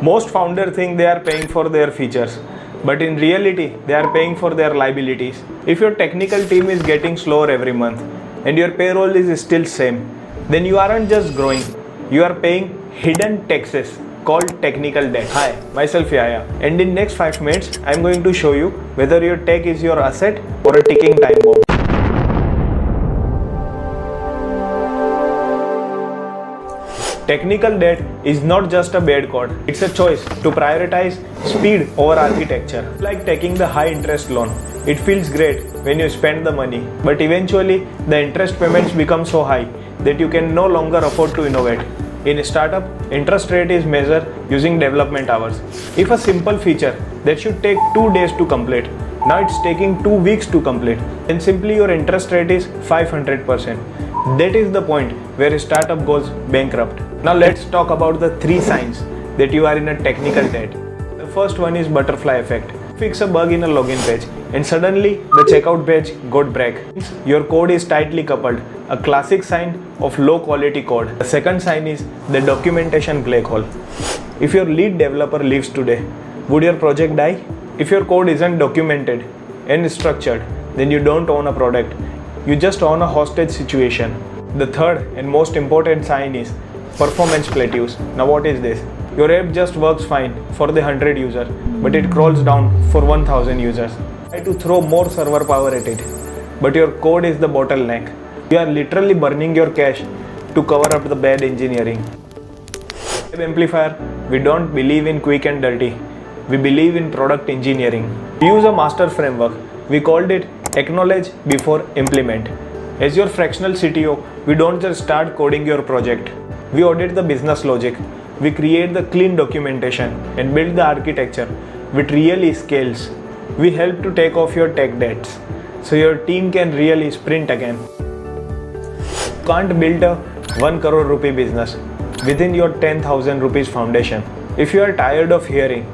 Most founders think they are paying for their features, but in reality, they are paying for their liabilities. If your technical team is getting slower every month and your payroll is still same, then you aren't just growing, you are paying hidden taxes called technical debt. Hi, myself Yahya, and in next 5 minutes, I am going to show you whether your tech is your asset or a ticking time bomb. Technical debt is not just a bad code, it's a choice to prioritize speed over architecture. It's like taking the high interest loan. It feels great when you spend the money, but eventually the interest payments become so high that you can no longer afford to innovate. In a startup, interest rate is measured using development hours. If a simple feature that should take 2 days to complete, now it's taking 2 weeks to complete, then simply your interest rate is 500%. That is the point where a startup goes bankrupt. Now let's talk about the 3 signs that you are in a technical debt. The first one is butterfly effect. Fix a bug in a login page and suddenly the checkout page got break. Your code is tightly coupled, a classic sign of low quality code. The second sign is the documentation black hole. If your lead developer leaves today, would your project die? If your code isn't documented and structured, then you don't own a product. You just own a hostage situation. The third and most important sign is performance plateaus. Now what is this? Your app just works fine for the 100 user, but it crawls down for 1000 users. Try to throw more server power at it, but your code is the bottleneck. You are literally burning your cash to cover up the bad engineering. Web Amplifier, we don't believe in quick and dirty. We believe in product engineering. We use a master framework. We called it acknowledge before implement. As your fractional CTO, we don't just start coding your project. We audit the business logic. We create the clean documentation and build the architecture which really scales. We help to take off your tech debts so your team can really sprint again. You can't build a 1 crore rupee business within your 10,000 rupees foundation. If you are tired of hearing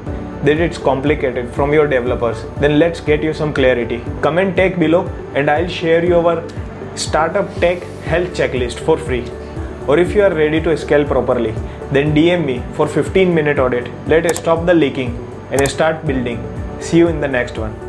that it's complicated from your developers, then let's get you some clarity. Comment tech below and I'll share you our startup tech health checklist for free. Or if you are ready to scale properly, then DM me for 15-minute audit. Let us stop the leaking and start building. See you in the next one.